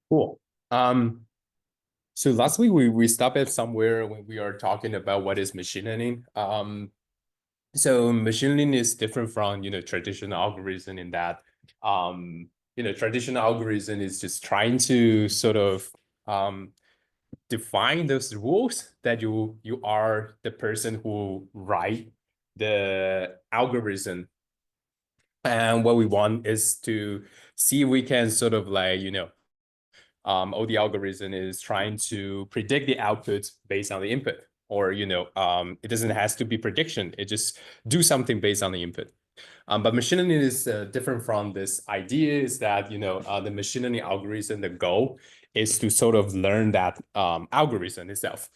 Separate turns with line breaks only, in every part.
Cool. So last week we stopped at somewhere when we are talking about what is machine learning. So machine learning is different from traditional algorithm in that traditional algorithm is just trying to sort of define those rules that you are the person who write the algorithm. And what we want is to see if we can sort of like, all the algorithm is trying to predict the output based on the input, or it doesn't has to be prediction. It just do something based on the input. But machine learning is different from this idea. Is that the machine learning algorithm, the goal is to sort of learn that algorithm itself.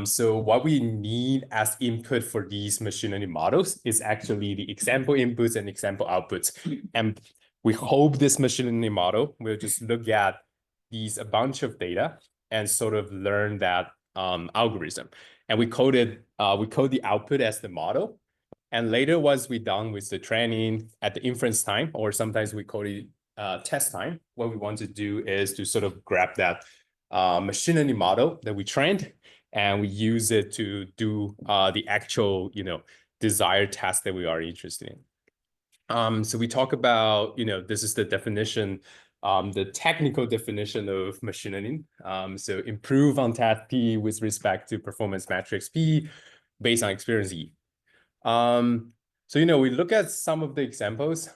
So what we need as input for these machine learning models is actually the example inputs and example outputs. And we hope this machine learning model will just look at these a bunch of data and sort of learn that algorithm. And we code the output as the model. And later, once we're done with the training at the inference time, or sometimes we call it test time, what we want to do is to sort of grab that machine learning model that we trained, and we use it to do the actual, desired task that we are interested in. So we talk about, this is the definition, the technical definition of machine learning. So improve on task P with respect to performance matrix P based on experience E. So, we look at some of the examples,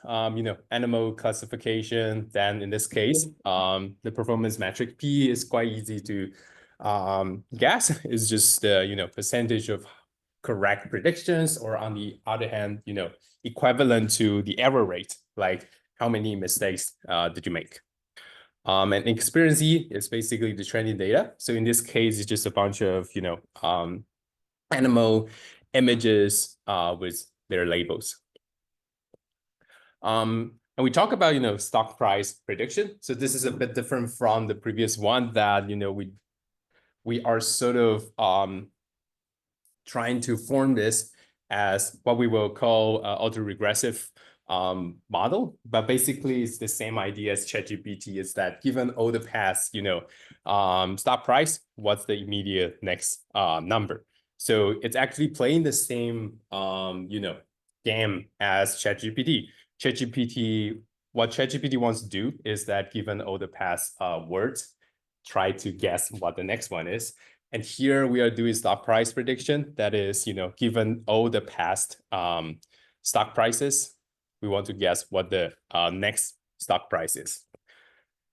animal classification. Then in this case, the performance metric P is quite easy to guess. It's just the, percentage of correct predictions, or on the other hand, equivalent to the error rate, like how many mistakes did you make? And experience E is basically the training data. So in this case, it's just a bunch of, animal images with their labels. And we talk about, stock price prediction. So this is a bit different from the previous one that, we are sort of trying to form this as what we will call autoregressive model. But basically, it's the same idea as ChatGPT, is that given all the past, stock price, what's the immediate next number? So it's actually playing the same, game as ChatGPT. What ChatGPT wants to do is that given all the past words, try to guess what the next one is. And here we are doing stock price prediction. That is, given all the past stock prices, we want to guess what the next stock price is.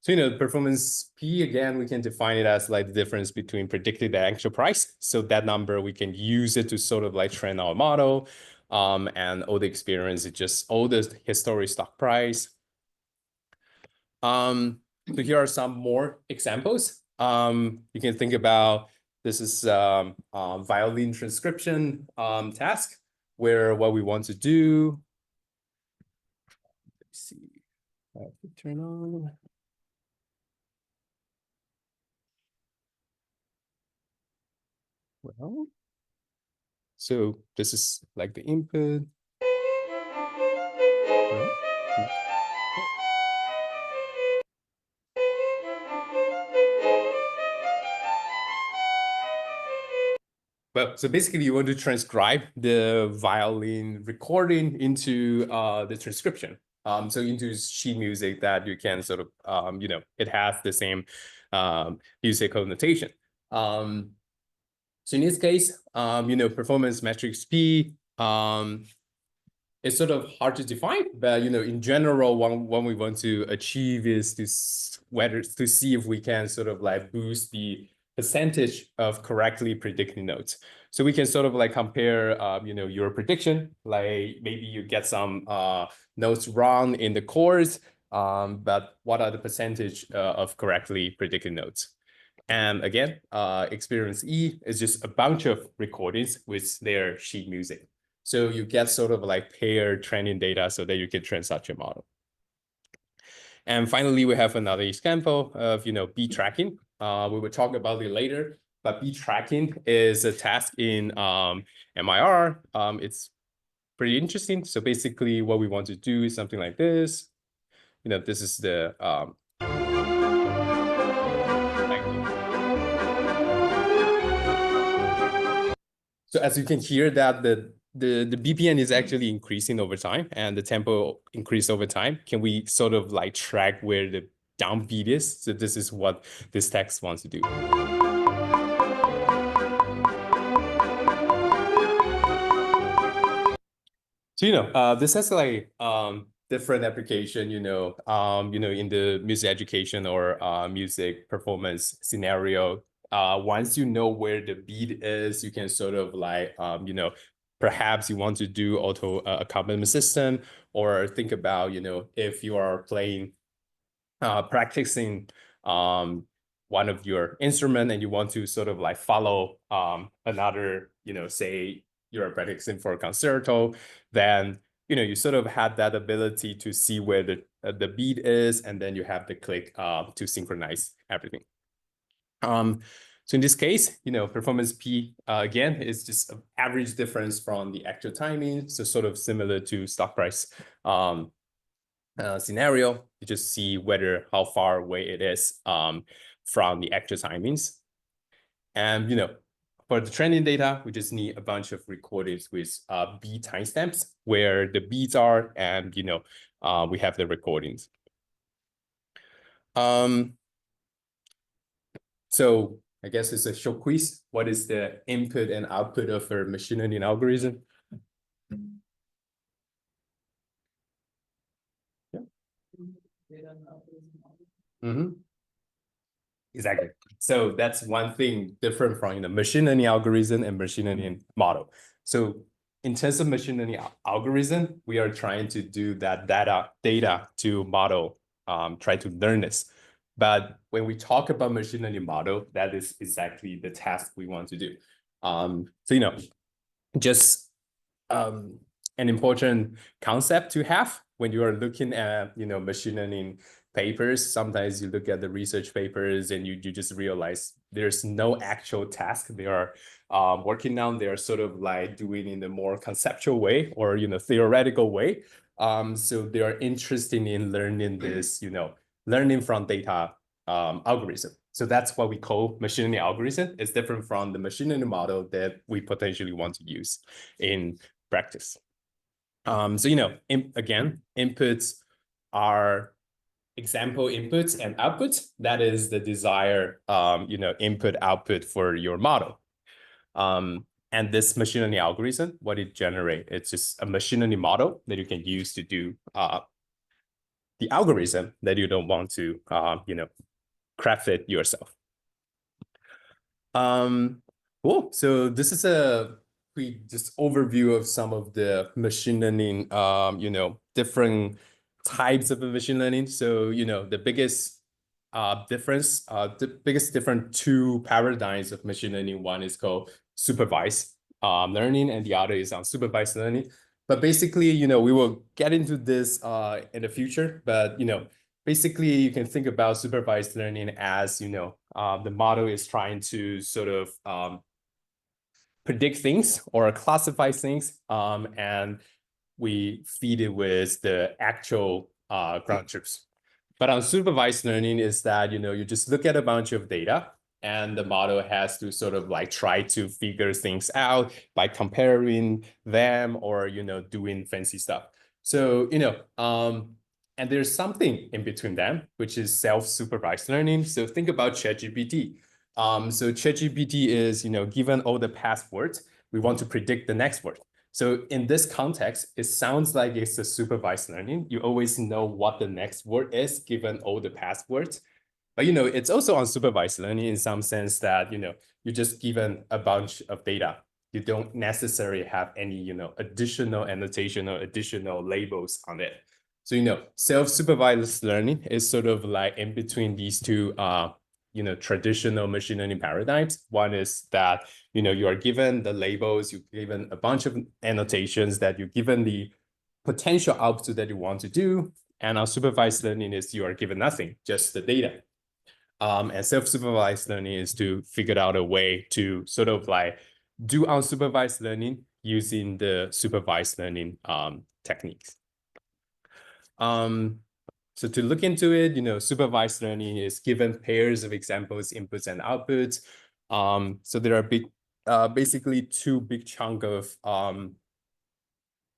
So, performance P, again, we can define it as like the difference between predicted and actual price. So that number, we can use it to sort of like train our model. And all the experience is just all the historic stock price. So here are some more examples. You can think about, this is violin transcription task, where what we want to do, let's see, I have to turn on. Well, so this is like the input. Well, so basically you want to transcribe the violin recording into the transcription. So into sheet music that you can sort of, it has the same musical notation. So in this case, performance metrics P, it's sort of hard to define, but in general, what we want to achieve is to see if we can sort of like boost the percentage of correctly predicting notes. So we can sort of like compare, your prediction, like maybe you get some notes wrong in the chords, but what are the percentage of correctly predicted notes? And again, experience E is just a bunch of recordings with their sheet music. So you get sort of like paired training data so that you can train such a model. And finally, we have another example of, B tracking. We will talk about it later, but B tracking is a task in MIR. It's pretty interesting. So basically what we want to do is something like this. This is the So as you can hear that the BPM is actually increasing over time and the tempo increase over time. Can we sort of like track where the downbeat is? So this is what this text wants to do. So, this has like different application, in the music education or music performance scenario. Once you know where the beat is, you can sort of like, perhaps you want to do auto accompaniment system, or think about, if you are playing practicing one of your instrument and you want to sort of like follow another, say you're practicing for a concerto, then you sort of have that ability to see where the beat is, and then you have the click to synchronize everything. So in this case, performance P again is just an average difference from the actual timing, so sort of similar to stock price scenario. You just see whether how far away it is from the actual timings. And for the training data, we just need a bunch of recordings with beat timestamps where the beats are, and we have the recordings. So I guess it's a short quiz. What is the input and output of a machine learning algorithm? Yeah. Mm-hmm. Exactly. So that's one thing different from machine learning algorithm and machine learning model. So in terms of machine learning algorithm, we are trying to do that data to model, try to learn this. But when we talk about machine learning model, that is exactly the task we want to do. So just an important concept to have when you are looking at machine learning papers. Sometimes you look at the research papers and you just realize there's no actual task they are working on. They are sort of like doing in a more conceptual way or theoretical way. So they are interested in learning this, learning from data algorithm. So that's what we call machine learning algorithm. It's different from the machine learning model that we potentially want to use in practice. So, again, inputs are example inputs and outputs. That is the desired, input output for your model. And this machine learning algorithm, what it generates, it's just a machine learning model that you can use to do the algorithm that you don't want to, craft it yourself. Cool. So this is a quick just overview of some of the machine learning, different types of machine learning. So, the biggest difference, the biggest different two paradigms of machine learning. One is called supervised learning, and the other is unsupervised learning. But basically, we will get into this in the future. But basically, you can think about supervised learning as the model is trying to sort of predict things or classify things, and we feed it with the actual ground truths. But unsupervised learning is that you just look at a bunch of data, and the model has to sort of like try to figure things out by comparing them or doing fancy stuff. So and there's something in between them, which is self-supervised learning. So think about ChatGPT. So ChatGPT is given all the past words, we want to predict the next word. So in this context, it sounds like it's a supervised learning. You always know what the next word is given all the past words. But it's also unsupervised learning in some sense that you're just given a bunch of data. You don't necessarily have any additional annotation or additional labels on it. So self-supervised learning is sort of like in between these two traditional machine learning paradigms. One is that you are given the labels, you're given a bunch of annotations, that you're given the potential output that you want to do. And unsupervised learning is you are given nothing, just the data. And self-supervised learning is to figure out a way to sort of like do unsupervised learning using the supervised learning techniques. So to look into it, supervised learning is given pairs of examples, inputs and outputs. So there are big basically two big chunk of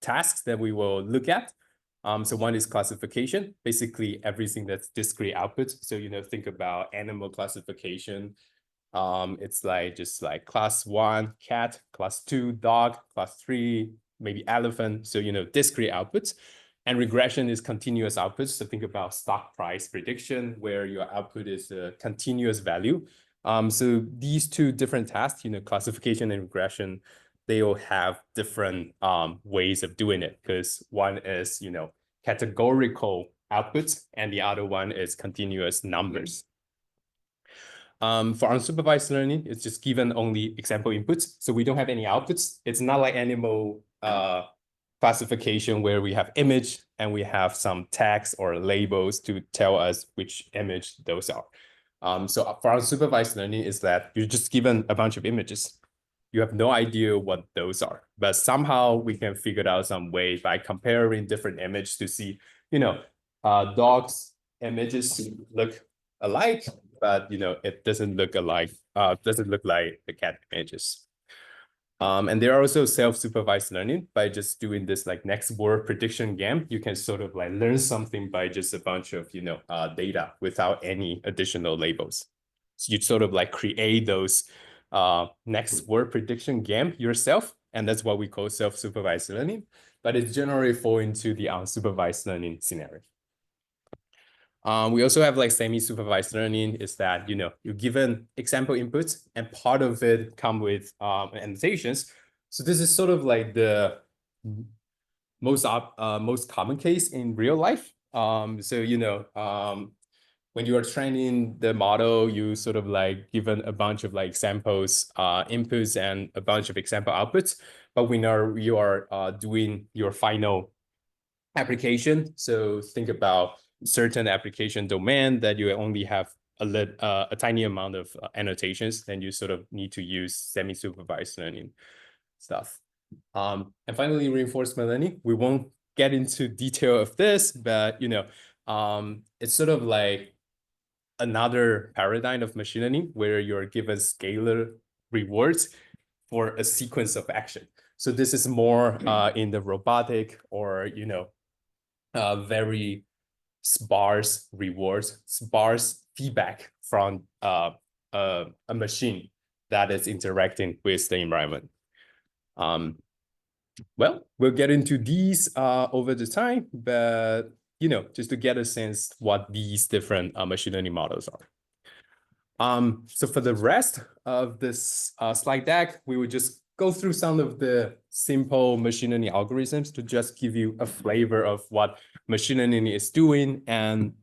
tasks that we will look at. So one is classification, basically everything that's discrete outputs. So, think about animal classification. It's like just like class 1, cat, class 2, dog, class 3, maybe elephant. So, discrete outputs. And regression is continuous outputs. So think about stock price prediction, where your output is a continuous value. So these two different tasks, classification and regression, they'll have different ways of doing it, because one is, categorical outputs and the other one is continuous numbers. For unsupervised learning, it's just given only example inputs. So we don't have any outputs. It's not like animal classification where we have image and we have some tags or labels to tell us which image those are. So for unsupervised learning is that you're just given a bunch of images. You have no idea what those are, but somehow we can figure out some way by comparing different images to see, dogs images look alike, but it doesn't look alike, doesn't look like the cat images. And there are also self-supervised learning by just doing this like next word prediction game. You can sort of like learn something by just a bunch of, data without any additional labels. So you sort of like create those next word prediction game yourself. And that's what we call self-supervised learning, but it generally fall into the unsupervised learning scenario. We also have like semi-supervised learning is that, you're given example inputs and part of it come with annotations. So this is sort of like the most common case in real life. When you are training the model, you sort of like given a bunch of like examples, inputs and a bunch of example outputs, but we know you are doing your final application. So think about certain application domain that you only have a tiny amount of annotations, then you sort of need to use semi-supervised learning stuff. And finally, reinforcement learning. We won't get into detail of this, but it's sort of like another paradigm of machine learning where you're given scalar rewards for a sequence of action. So this is more in the robotic or very sparse rewards, sparse feedback from a machine that is interacting with the environment. Well, we'll get into these over the time, but just to get a sense what these different machine learning models are. So for the rest of this slide deck, we will just go through some of the simple machine learning algorithms to just give you a flavor of what machine learning is doing. And,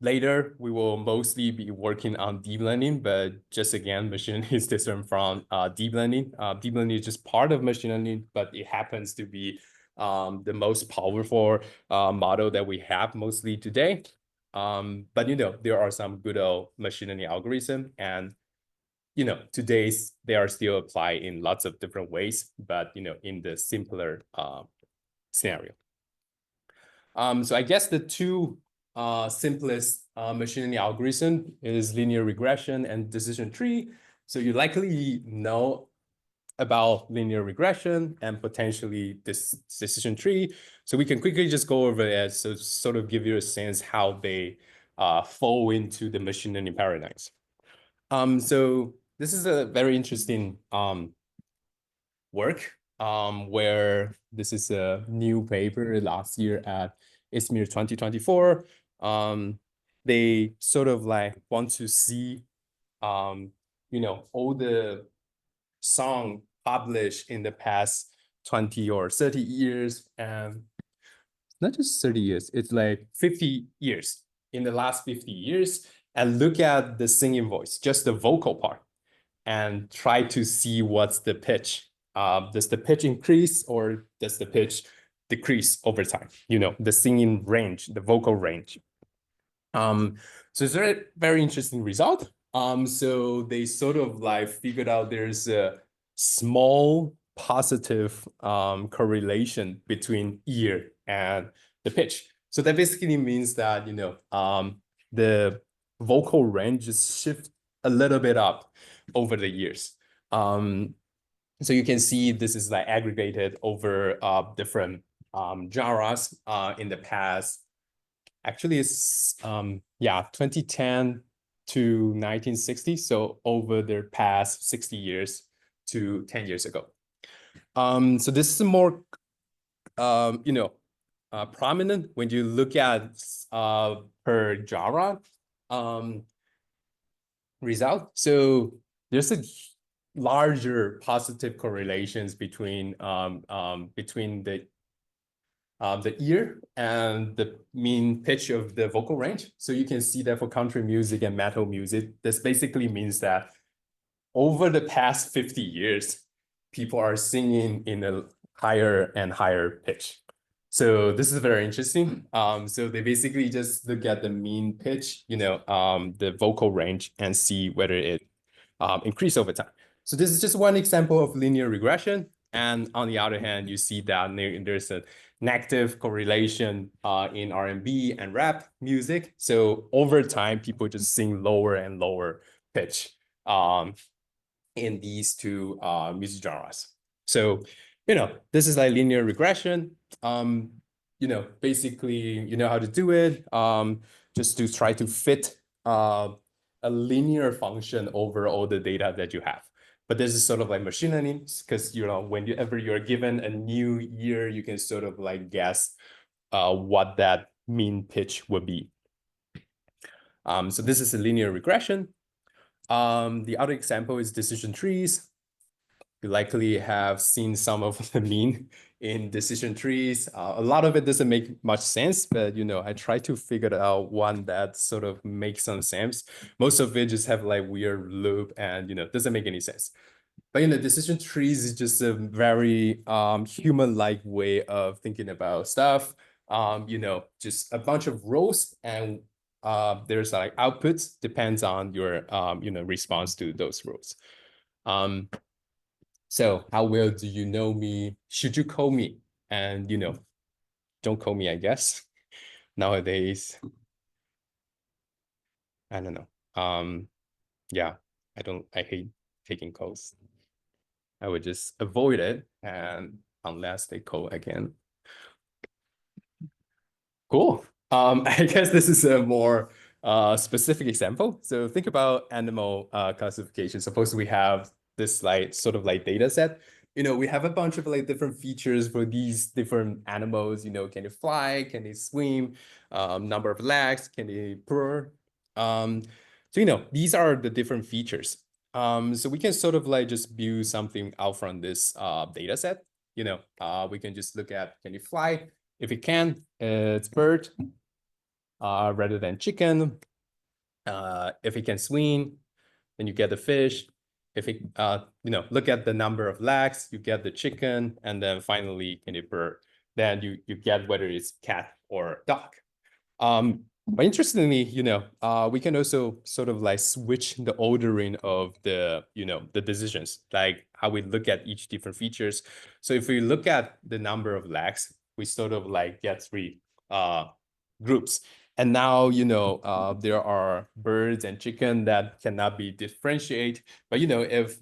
later we will mostly be working on deep learning, but just again, machine learning is different from deep learning. Deep learning is just part of machine learning, but it happens to be the most powerful model that we have mostly today. But there are some good old machine learning algorithm, and today they are still applied in lots of different ways, but in the simpler scenario. So I guess the two simplest machine learning algorithm is linear regression and decision tree. So you likely know about linear regression and potentially this decision tree. So we can quickly just go over it, so sort of give you a sense how they fall into the machine learning paradigms. So this is a very interesting work where this is a new paper last year at ISMIR 2024. They sort of like want to see, all the song published in the past 20 or 30 years, and not just 30 years, it's like 50 years, in the last 50 years, and look at the singing voice, just the vocal part, and try to see what's the pitch. Does the pitch increase or does the pitch decrease over time? The singing range, the vocal range. So it's a very interesting result. So they sort of like figured out there's a small positive correlation between ear and the pitch. So that basically means that the vocal range just shift a little bit up over the years. So you can see this is like aggregated over different genres in the past. Actually, it's 2010 to 1960. So over the past 60 years to 10 years ago. So this is more, prominent when you look at per genre result. So there's a larger positive correlations between the ear and the mean pitch of the vocal range. So you can see that for country music and metal music, this basically means that over the past 50 years, people are singing in a higher and higher pitch. So this is very interesting. So they basically just look at the mean pitch, the vocal range, and see whether it increase over time. So this is just one example of linear regression. And on the other hand, you see that there's a negative correlation in R&B and rap music. So over time, people just sing lower and lower pitch in these two music genres. So, this is like linear regression. Basically, you know how to do it. Just to try to fit a linear function over all the data that you have. But this is sort of like machine learning, because whenever you're given a new year, you can sort of like guess what that mean pitch would be. So this is a linear regression. The other example is decision trees. You likely have seen some of the mean in decision trees. A lot of it doesn't make much sense, but I try to figure out one that sort of makes some sense. Most of it just have like weird loop and doesn't make any sense. But decision trees is just a very human-like way of thinking about stuff. Just a bunch of rows, and there's like outputs depends on your response to those rows. So how well do you know me? Should you call me? And don't call me, I guess. Nowadays, I don't know. Yeah, I hate taking calls. I would just avoid it, and unless they call again. Cool. I guess this is a more specific example. So think about animal classification. Suppose we have this like sort of like data set. We have a bunch of like different features for these different animals. Can they fly? Can they swim? Number of legs? Can they purr? So these are the different features. So we can sort of like just build something out from this data set. We can just look at, can you fly? If it can, it's bird rather than chicken. If it can swim, then you get the fish. If it, look at the number of legs, you get the chicken, and then finally, can it bird? Then you get whether it's cat or dog. But interestingly, we can also sort of like switch the ordering of the decisions, like how we look at each different features. So if we look at the number of legs, we sort of like get three groups. And now, there are birds and chicken that cannot be differentiated. But, if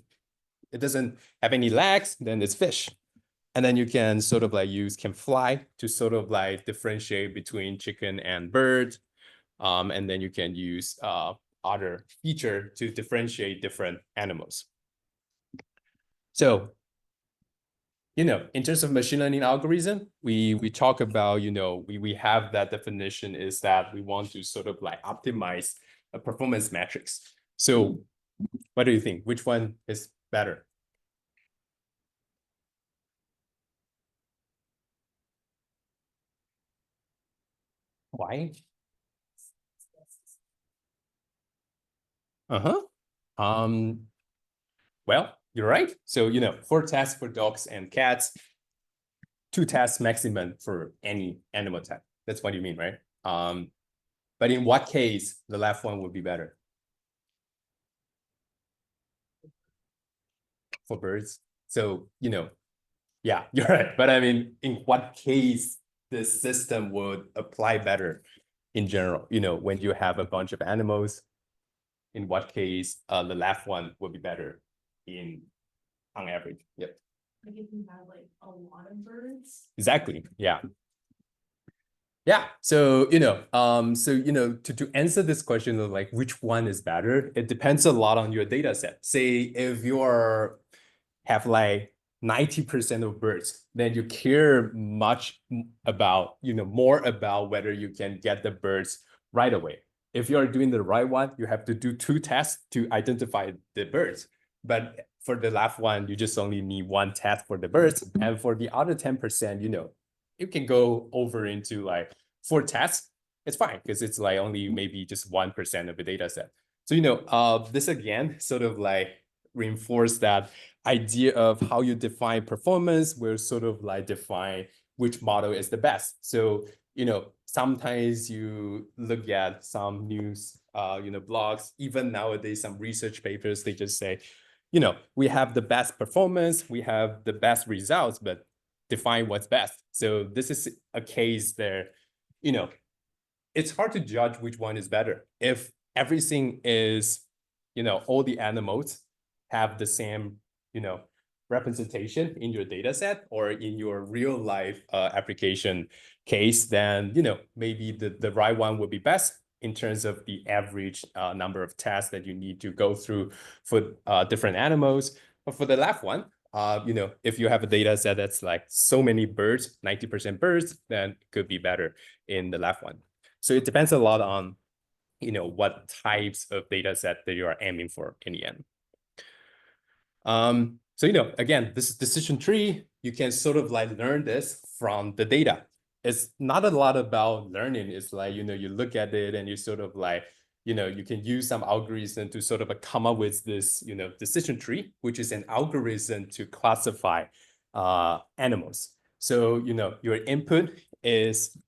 it doesn't have any legs, then it's fish. And then you can sort of like use can fly to sort of like differentiate between chicken and bird. And then you can use other feature to differentiate different animals. So, in terms of machine learning algorithm, we talk about, we have that definition is that we want to sort of like optimize a performance metrics. So what do you think? Which one is better? Why? Uh-huh. Well, you're right. So, 4 tests for dogs and cats, 2 tests maximum for any animal type. That's what you mean, right? But in what case the left one would be better? For birds. So, yeah, you're right. But I mean, in what case the system would apply better in general? When you have a bunch of animals, in what case the left one would be better in on average. Yep.
Like if you have like a lot of birds.
Exactly. Yeah. Yeah. So, to answer this question of like which one is better, it depends a lot on your data set. Say if you're have like 90% of birds, then you care much about, more about whether you can get the birds right away. If you're doing the right one, you have to do 2 tests to identify the birds. But for the last one, you just only need 1 test for the birds. And for the other 10%, you can go over into like 4 tests. It's fine because it's like only maybe just 1% of the data set. So, this again sort of like reinforce that idea of how you define performance will sort of like define which model is the best. So, sometimes you look at some news, blogs, even nowadays, some research papers, they just say, we have the best performance, we have the best results, but define what's best. So this is a case there, it's hard to judge which one is better. If everything is, all the animals have the same, representation in your data set or in your real life application case, then, maybe the right one would be best in terms of the average number of tests that you need to go through for different animals. But for the last one, if you have a data set that's like so many birds, 90% birds, then it could be better in the last one. So it depends a lot on, what types of data set that you are aiming for in the end. So, again, this is decision tree. You can sort of like learn this from the data. It's not a lot about learning. It's like, you look at it and you sort of like, you can use some algorithm to sort of come up with this, decision tree, which is an algorithm to classify animals. So, your input is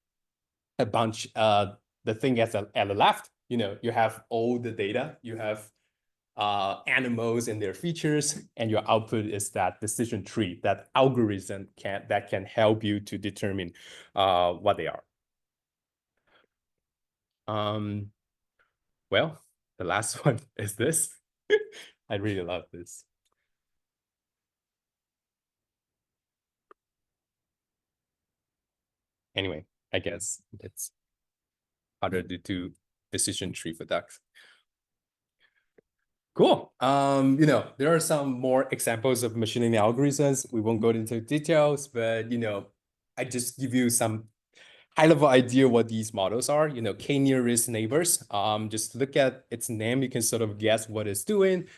a bunch, the thing at the left, you have all the data, you have animals and their features, and your output is that decision tree, that algorithm that can help you to determine what they are. Well, the last one is this. I really love this. Anyway, I guess it's harder to do decision tree for ducks. Cool. There are some more examples of machine learning algorithms. We won't go into details, but I just give you some high-level idea what these models are. K-nearest neighbors. Just look at its name, you can sort of guess what it's doing.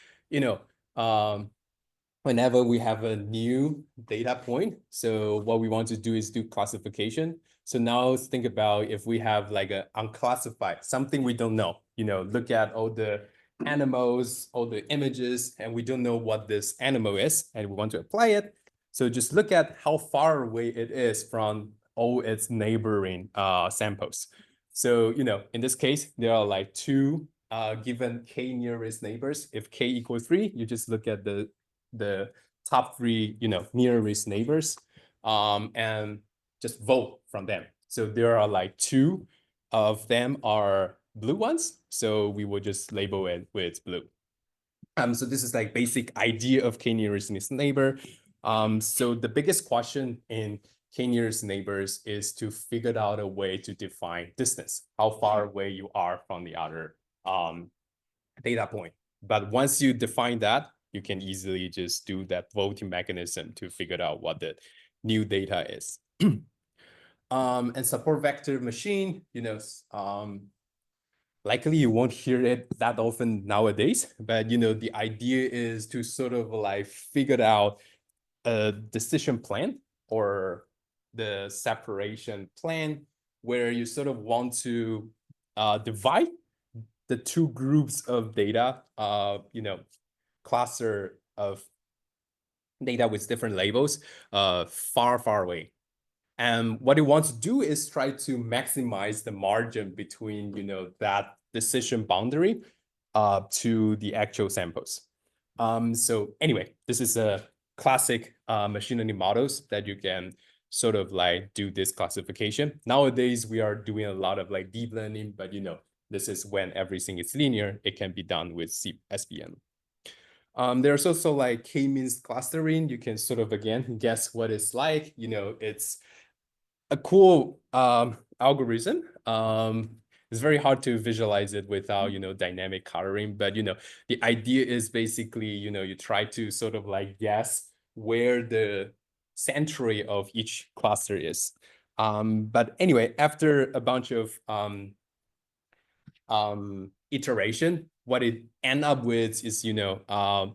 Whenever we have a new data point, so what we want to do is do classification. So now let's think about if we have like an unclassified, something we don't know, look at all the animals, all the images, and we don't know what this animal is, and we want to apply it. So just look at how far away it is from all its neighboring samples. So, in this case, there are like 2 given K nearest neighbors. If K equals 3, you just look at the top 3, nearest neighbors, and just vote from them. So there are like 2 of them are blue ones. So we will just label it with blue. So this is like basic idea of K-nearest neighbor. So the biggest question in K-nearest neighbors is to figure out a way to define distance, how far away you are from the other data point. But once you define that, you can easily just do that voting mechanism to figure out what the new data is. And support vector machine, likely you won't hear it that often nowadays, but the idea is to sort of like figure out a decision plan or the separation plan where you sort of want to divide the 2 groups of data, cluster of data with different labels, far, far away. And what you want to do is try to maximize the margin between, that decision boundary to the actual samples. So anyway, this is a classic machine learning models that you can sort of like do this classification. Nowadays, we are doing a lot of like deep learning, but this is when everything is linear, it can be done with SVM. There's also like k-means clustering. You can sort of, again, guess what it's like. It's a cool algorithm. It's very hard to visualize it without, dynamic coloring. But, the idea is basically, you try to sort of like guess where the centroid of each cluster is. But anyway, after a bunch of iteration, what it end up with is,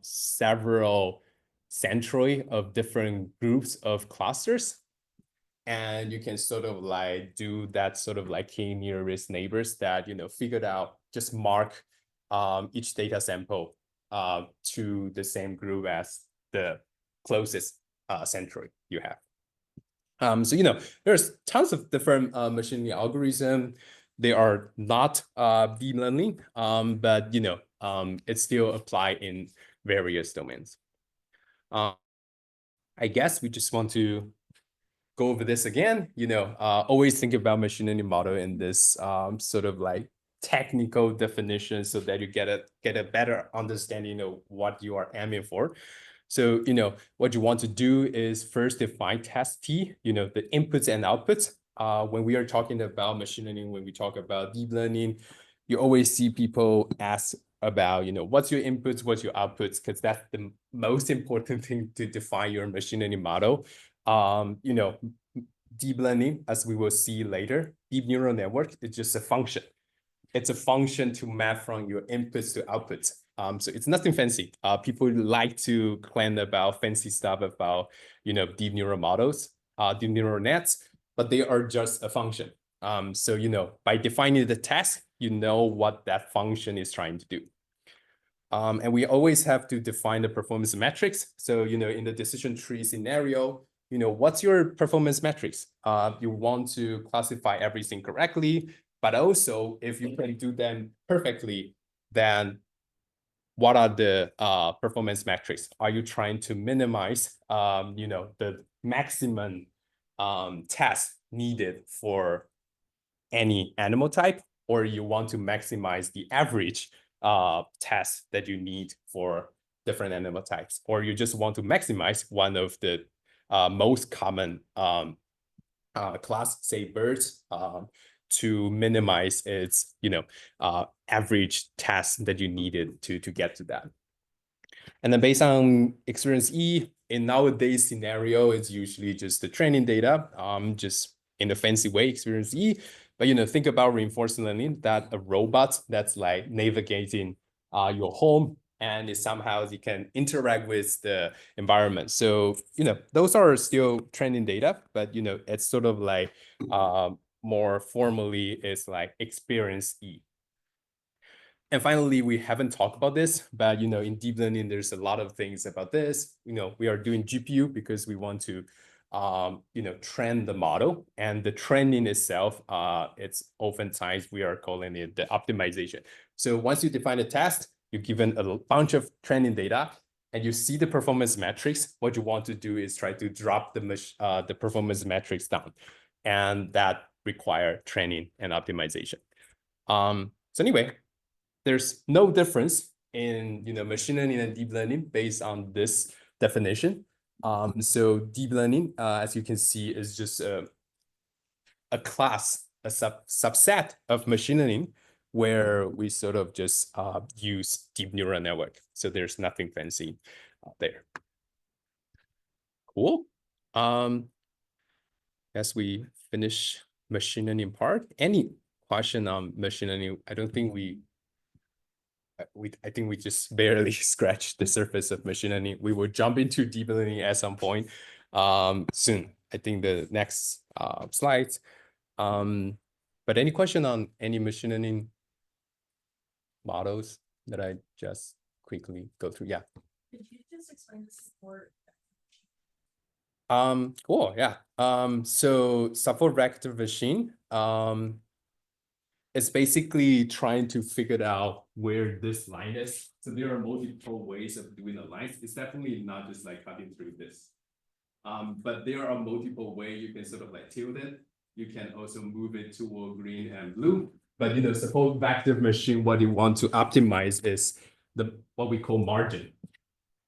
several centroid of different groups of clusters. And you can sort of like do that sort of like k nearest neighbors that, figured out, just mark each data sample to the same group as the closest centroid you have. So, there's tons of different machine learning algorithms. They are not deep learning, but, it's still applied in various domains. I guess we just want to go over this again. Always think about machine learning model in this sort of like technical definition so that you get a better understanding of what you are aiming for. So, what you want to do is first define test T, the inputs and outputs. When we are talking about machine learning, when we talk about deep learning, you always see people ask about, what's your inputs, what's your outputs, because that's the most important thing to define your machine learning model. Deep learning, as we will see later, deep neural network is just a function. It's a function to map from your inputs to outputs. So it's nothing fancy. People like to claim about fancy stuff about, deep neural models, deep neural nets, but they are just a function. So, by defining the task, you know what that function is trying to do. And we always have to define the performance metrics. So, in the decision tree scenario, what's your performance metrics? You want to classify everything correctly, but also if you can do them perfectly, then what are the performance metrics? Are you trying to minimize, the maximum test needed for any animal type, or you want to maximize the average test that you need for different animal types, or you just want to maximize one of the most common class, say birds, to minimize its, average test that you needed to get to that. And then based on experience E, in nowadays scenario, it's usually just the training data, just in a fancy way, experience E. But, think about reinforcement learning, that a robot that's like navigating your home, and it somehow you can interact with the environment. So, those are still training data, but, it's sort of like more formally is like experience E. And finally, we haven't talked about this, but, in deep learning, there's a lot of things about this. We are doing GPU because we want to, train the model, and the training itself, it's oftentimes we are calling it the optimization. So once you define a task, you're given a bunch of training data, and you see the performance metrics. What you want to do is try to drop the performance metrics down, and that require training and optimization. So anyway, there's no difference in, machine learning and deep learning based on this definition. So deep learning, as you can see, is just a class, a subset of machine learning, where we sort of just use deep neural network. So there's nothing fancy there. Cool. As we finish machine learning part, any question on machine learning? I don't think I think we just barely scratched the surface of machine learning. We will jump into deep learning at some point soon. I think the next slides. But any question on any machine learning models that I just quickly go through? Yeah.
Could you just explain the support?
Cool. Yeah. So support vector machine, it's basically trying to figure out where this line is. So there are multiple ways of doing a line. It's definitely not just like cutting through this. But there are multiple ways you can sort of like tilt it. You can also move it toward green and blue. But, support vector machine, what you want to optimize is what we call margin.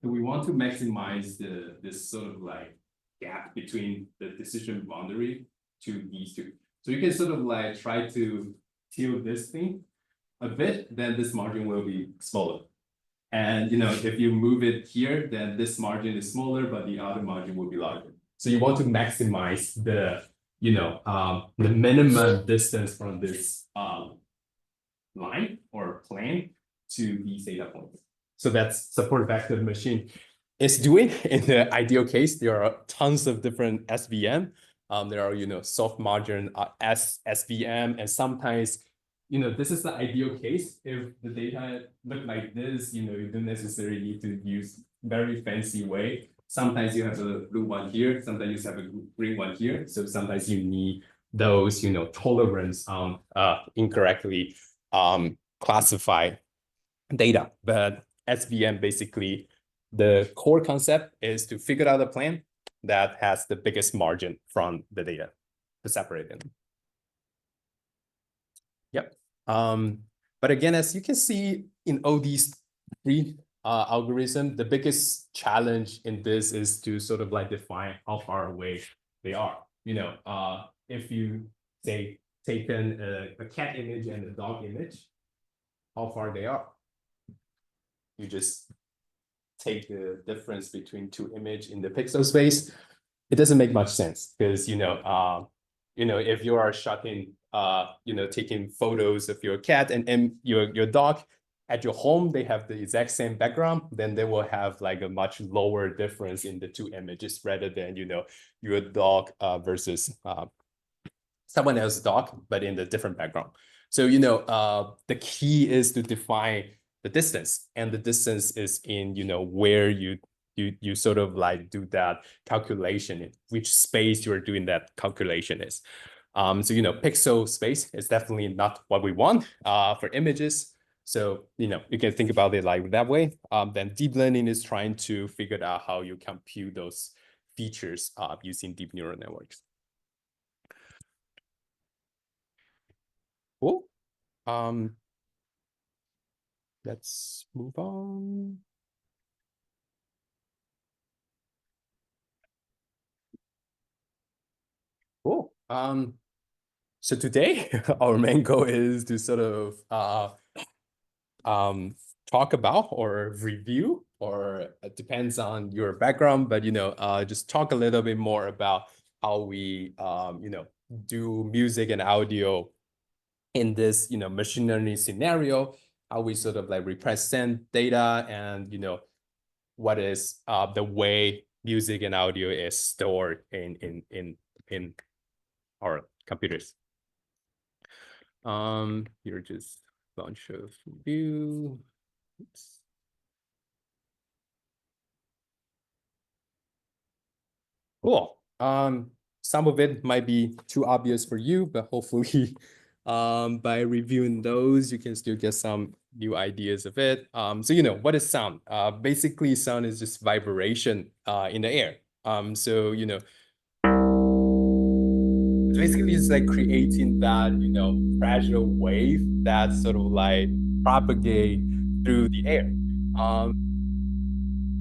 So we want to maximize this sort of like gap between the decision boundary to these two. So you can sort of like try to tilt this thing a bit, then this margin will be smaller. And if you move it here, then this margin is smaller, but the other margin will be larger. So you want to maximize the minimum distance from this line or plane to these data points. So that's support vector machine is doing. In the ideal case, there are tons of different SVM. There are soft margin SVM, and sometimes this is the ideal case. If the data look like this, you don't necessarily need to use very fancy way. Sometimes you have a blue one here, sometimes you have a green one here. So sometimes you need those, tolerance on incorrectly classified data. But SVM, basically, the core concept is to figure out a plan that has the biggest margin from the data to separate them. Yep. But again, as you can see in all these three algorithms, the biggest challenge in this is to sort of like define how far away they are. If you say taken a cat image and a dog image, how far they are. You just take the difference between two images in the pixel space. It doesn't make much sense because if you are shooting taking photos of your cat and your dog at your home, they have the exact same background, then they will have like a much lower difference in the two images rather than your dog versus someone else's dog, but in the different background. So the key is to define the distance, and the distance is in where you sort of like do that calculation, in which space you're doing that calculation is. So pixel space is definitely not what we want for images. So you can think about it like that way. Then deep learning is trying to figure out how you compute those features using deep neural networks. Cool. Let's move on. Cool. So today our main goal is to sort of talk about or review, or it depends on your background, but just talk a little bit more about how we do music and audio in this machine learning scenario, how we sort of like represent data, and what is the way music and audio is stored in our computers. Here just a bunch of review. Oops. Cool. Some of it might be too obvious for you, but hopefully by reviewing those, you can still get some new ideas of it. So what is sound? Basically, sound is just vibration in the air. So basically it's like creating that pressure wave that sort of like propagate through the air.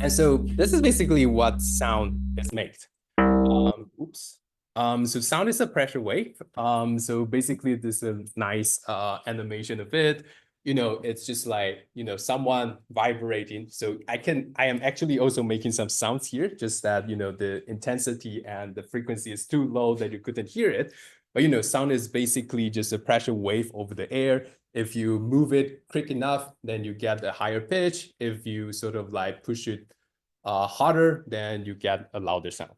And so this is basically what sound is made. Oops. So sound is a pressure wave. So basically this is a nice animation of it. It's just like someone vibrating. So I am actually also making some sounds here, just that the intensity and the frequency is too low that you couldn't hear it. But sound is basically just a pressure wave over the air. If you move it quick enough, then you get a higher pitch. If you sort of like push it harder, then you get a louder sound.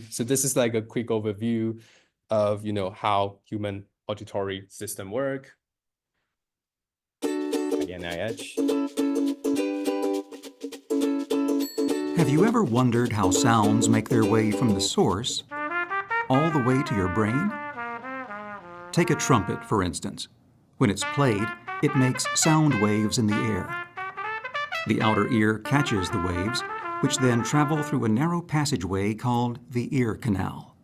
So this is like a quick overview of how human auditory system work. Again, IH.
Have you ever wondered how sounds make their way from the source all the way to your brain? Take a trumpet, for instance. When it's played, it makes sound waves in the air. The outer ear catches the waves, which then travel through a narrow passageway called the ear canal.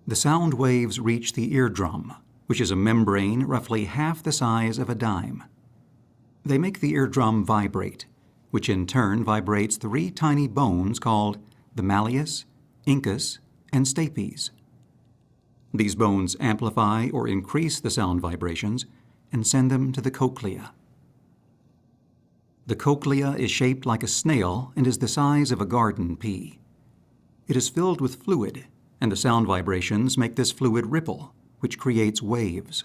The sound waves reach the eardrum, which is a membrane roughly half the size of a dime. They make the eardrum vibrate, which in turn vibrates 3 tiny bones called the malleus, incus, and stapes. These bones amplify or increase the sound vibrations and send them to the cochlea. The cochlea is shaped like a snail and is the size of a garden pea. It is filled with fluid, and the sound vibrations make this fluid ripple, which creates waves.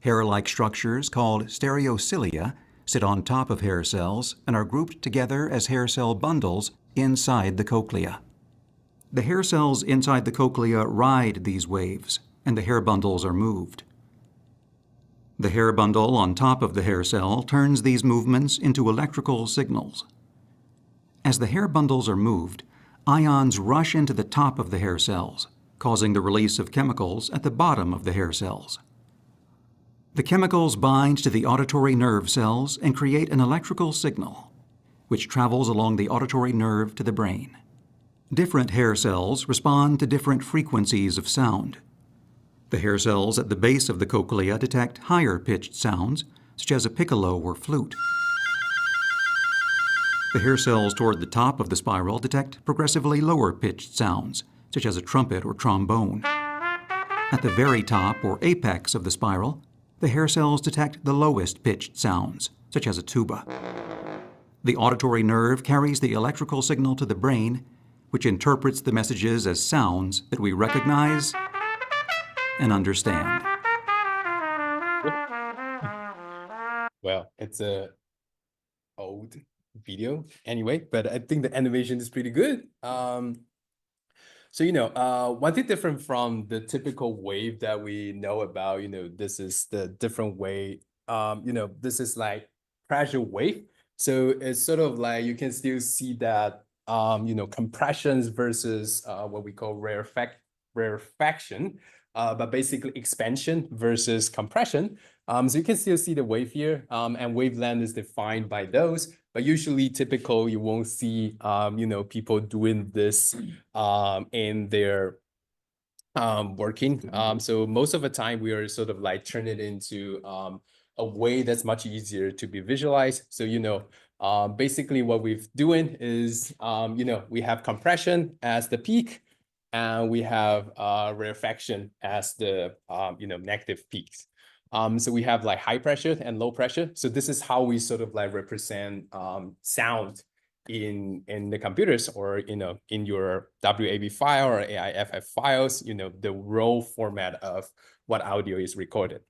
Hair-like structures called stereocilia sit on top of hair cells and are grouped together as hair cell bundles inside the cochlea. The hair cells inside the cochlea ride these waves, and the hair bundles are moved. The hair bundle on top of the hair cell turns these movements into electrical signals. As the hair bundles are moved, ions rush into the top of the hair cells, causing the release of chemicals at the bottom of the hair cells. The chemicals bind to the auditory nerve cells and create an electrical signal, which travels along the auditory nerve to the brain. Different hair cells respond to different frequencies of sound. The hair cells at the base of the cochlea detect higher-pitched sounds, such as a piccolo or flute. The hair cells toward the top of the spiral detect progressively lower-pitched sounds, such as a trumpet or trombone. At the very top or apex of the spiral, the hair cells detect the lowest-pitched sounds, such as a tuba. The auditory nerve carries the electrical signal to the brain, which interprets the messages as sounds that we recognize and understand.
Well, it's a old video anyway, but I think the animation is pretty good. So, one thing different from the typical wave that we know about, this is the different way, this is like pressure wave. So it's sort of like you can still see that, compressions versus what we call rarefaction, but basically expansion versus compression. So you can still see the wave here, and wavelength is defined by those. But usually, typical, you won't see, people doing this in their working. So most of the time, we are sort of like turn it into a way that's much easier to be visualized. So basically, what we've doing is we have compression as the peak, and we have rarefaction as the negative peaks. So we have like high pressure and low pressure. So this is how we sort of like represent sound in the computers, or in your WAV file or AIFF files, the raw format of what audio is recorded.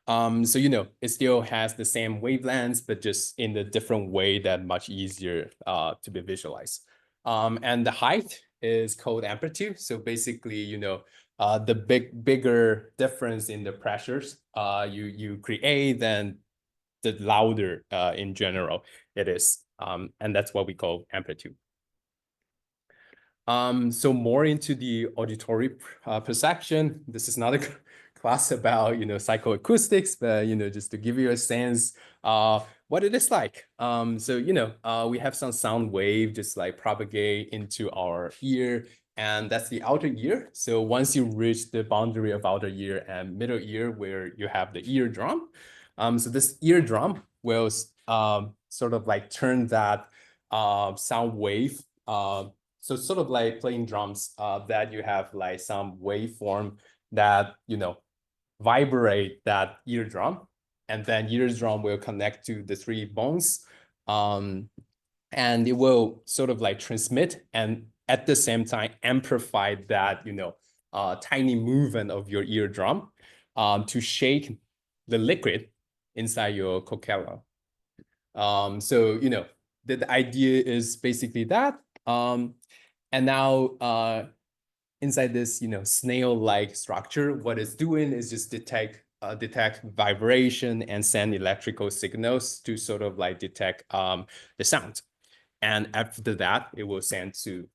So it still has the same wavelengths, but just in a different way that much easier to be visualized. And the height is called amplitude. So basically, the bigger difference in the pressures you create, then the louder in general it is. And that's what we call amplitude. So more into the auditory perception. This is not a class about psychoacoustics, but just to give you a sense what it is like. So we have some sound wave just like propagate into our ear, and that's the outer ear. So once you reach the boundary of outer ear and middle ear, where you have the eardrum, so this eardrum will sort of like turn that sound wave. So sort of like playing drums, that you have like some waveform that vibrate that eardrum, and then eardrum will connect to the 3 bones, and it will sort of like transmit and at the same time amplify that tiny movement of your eardrum to shake the liquid inside your cochlea. So the idea is basically that. And now inside this, snail-like structure, what it's doing is just detect vibration and send electrical signals to sort of like detect the sound. And after that, it will send to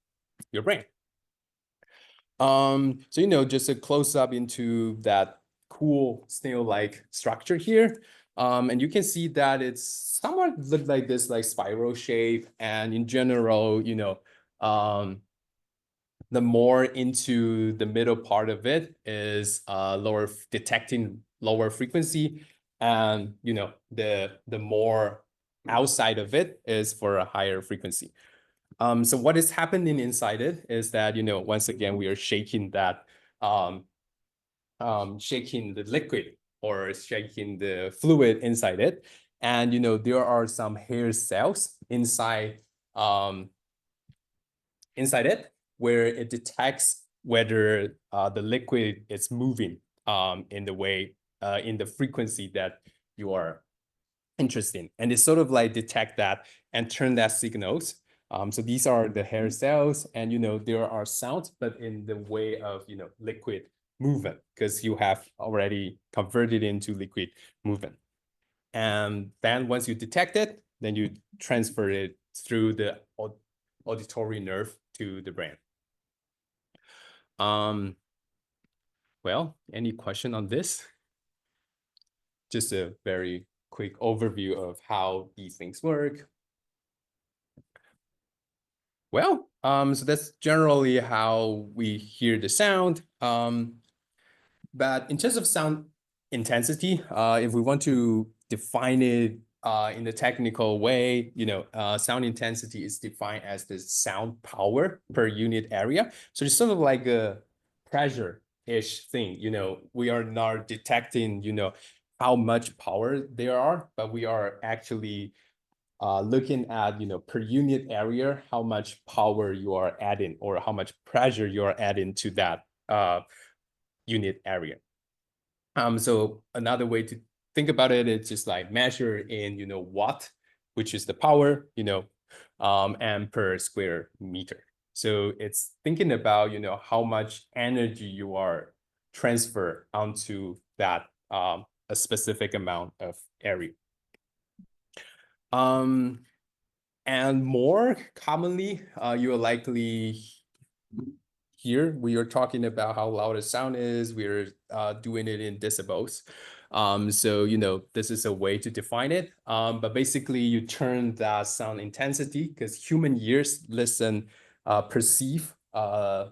your brain. So just a close up into that cool snail-like structure here. And you can see that it's somewhat look like this like spiral shape. And in general, the more into the middle part of it is detecting lower frequency, and the more outside of it is for a higher frequency. So what is happening inside it is that, once again, we are shaking that, shaking the liquid or shaking the fluid inside it. And, there are some hair cells inside, inside it where it detects whether the liquid is moving in the way, in the frequency that you are interested in. And it sort of like detect that and turn that signals. So these are the hair cells, and there are sounds, but in the way of liquid movement, because you have already converted into liquid movement. And then once you detect it, then you transfer it through the auditory nerve to the brain. Well, any question on this? Just a very quick overview of how these things work. Well, so that's generally how we hear the sound. But in terms of sound intensity, if we want to define it in the technical way, sound intensity is defined as the sound power per unit area. So it's sort of like a pressure-ish thing. We are not detecting, how much power there are, but we are actually looking at, per unit area, how much power you are adding or how much pressure you are adding to that unit area. So another way to think about it is just like measure in, watt, which is the power, and per square meter. So it's thinking about, how much energy you are transfer onto that a specific amount of area. And more commonly, you are likely here we are talking about how loud a sound is. We're doing it in decibels. So, this is a way to define it. But basically, you turn that sound intensity because human ears perceive the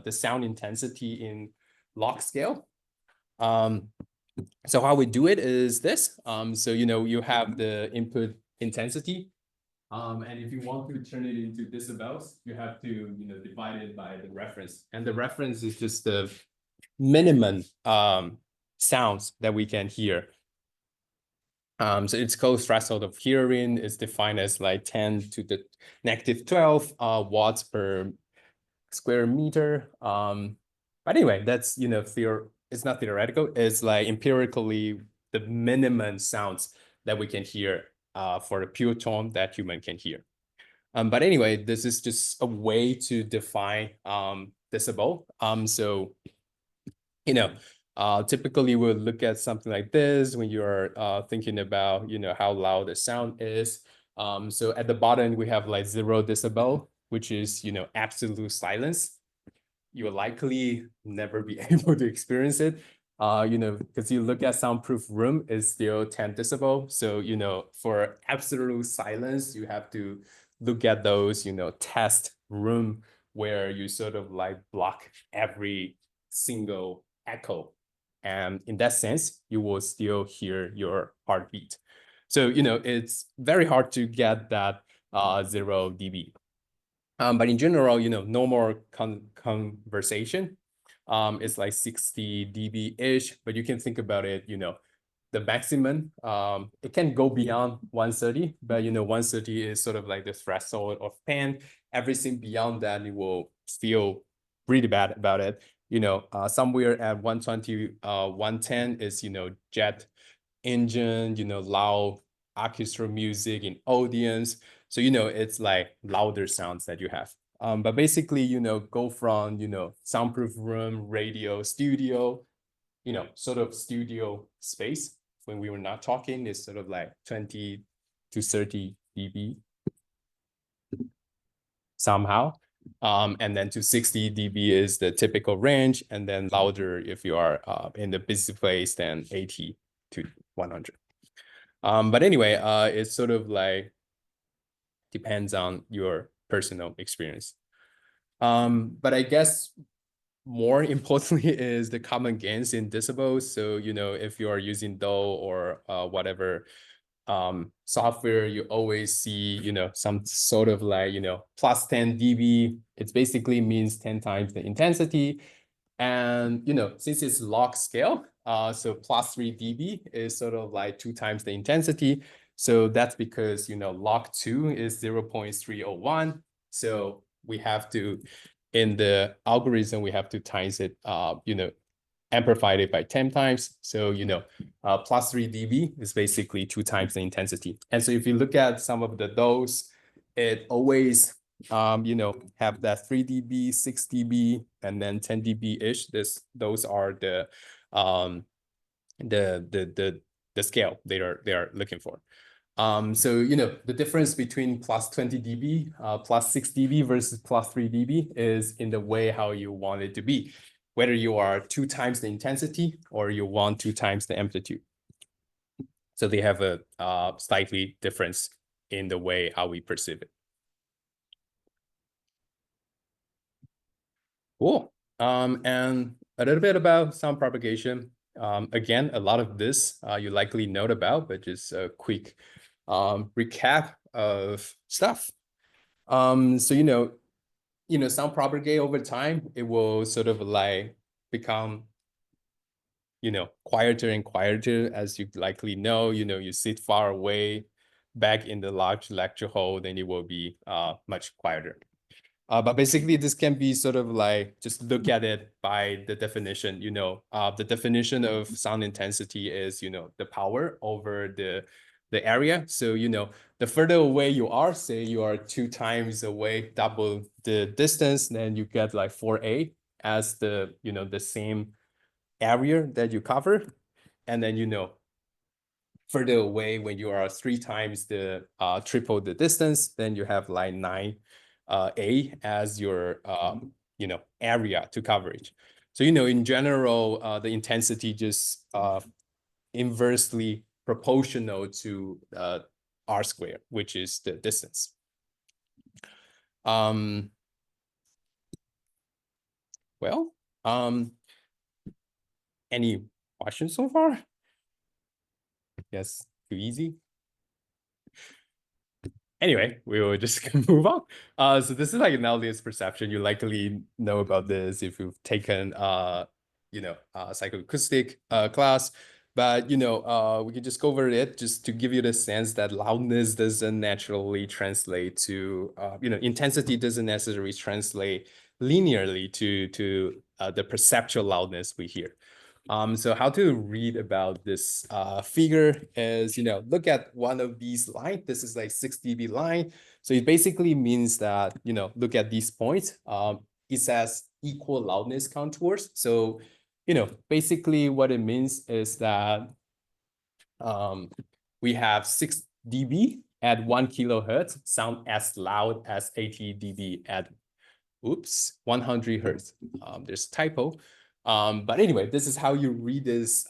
sound intensity in log scale. So how we do it is this. So, you have the input intensity. And if you want to turn it into decibels, you have to, divide it by the reference. And the reference is just the minimum sounds that we can hear. So it's called threshold of hearing. It's defined as like 10 to the negative 12 watts per square meter. But anyway, that's, it's not theoretical. It's like empirically the minimum sounds that we can hear for the pure tone that human can hear. But anyway, this is just a way to define decibel. So, typically we'll look at something like this when you're thinking about, how loud the sound is. So at the bottom, we have like 0 decibel, which is, absolute silence. You'll likely never be able to experience it. Because you look at soundproof room is still 10 decibel. So, for absolute silence, you have to look at those, test room where you sort of like block every single echo. And in that sense, you will still hear your heartbeat. So, it's very hard to get that 0 dB. But in general, no more conversation. It's like 60 dB-ish, but you can think about it, the maximum, it can go beyond 130, but 130 is sort of like the threshold of pain. Everything beyond that, you will feel really bad about it. Somewhere at 120, 110 is, jet engine, loud orchestral music in audience. So, it's like louder sounds that you have. But basically, go from, soundproof room, radio, studio, sort of studio space when we were not talking is sort of like 20 to 30 dB somehow. And then to 60 dB is the typical range. And then louder if you are in the busy place, then 80 to 100. But anyway, it's sort of like depends on your personal experience. But I guess more importantly is the common gains in decibels. So, if you are using DO or whatever software, you always see, some sort of like, plus 10 dB. It basically means 10 times the intensity. And, since it's log scale, so plus 3 dB is sort of like 2 times the intensity. So that's because, log 2 is 0.301. So we have to, in the algorithm, we have to times it, amplified it by 10 times. So, plus 3 dB is basically 2 times the intensity. And so if you look at some of the those, it always, have that 3 dB, 6 dB, and then 10 dB-ish. Those are the scale they are looking for. So, the difference between plus 20 dB, plus 6 dB versus plus 3 dB is in the way how you want it to be, whether you are 2 times the intensity or you want 2 times the amplitude. So they have a slightly difference in the way how we perceive it. Cool. And a little bit about sound propagation. Again, a lot of this you likely know about, but just a quick recap of stuff. So, sound propagate over time, it will sort of like become, quieter and quieter, as you likely know. You sit far away back in the large lecture hall, then it will be much quieter. But basically, this can be sort of like, just look at it by the definition. The definition of sound intensity is, the power over the area. So, the further away you are, say you are 2 times away, double the distance, then you get like 4A as the, the same area that you cover. And then, further away, when you are 3 times the triple the distance, then you have like 9 A as your area to coverage. So in general, the intensity just inversely proportional to R squared, which is the distance. Well, any questions so far? Yes, too easy. Anyway, we will just move on. So this is like an LDS perception. You likely know about this if you've taken psychoacoustic class. But we can just go over it just to give you the sense that loudness doesn't naturally translate to intensity doesn't necessarily translate linearly to the perceptual loudness we hear. So how to read about this figure is, look at one of these lines. This is like 6 dB line. So it basically means that, look at these points. It says equal loudness contours. So, basically what it means is that we have 6 dB at 1 kilohertz sound as loud as 80 dB at 100 hertz. There's a typo. But anyway, this is how you read this,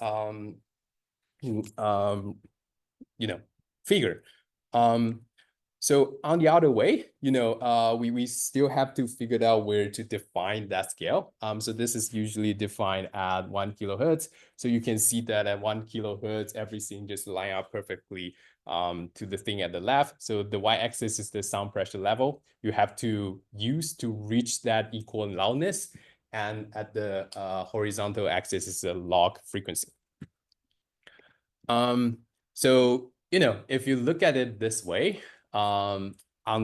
figure. So on the other way, we still have to figure out where to define that scale. So this is usually defined at 1 kilohertz. So you can see that at 1 kilohertz, everything just line up perfectly to the thing at the left. So the y-axis is the sound pressure level you have to use to reach that equal loudness. And at the horizontal axis is the log frequency. So, if you look at it this way, on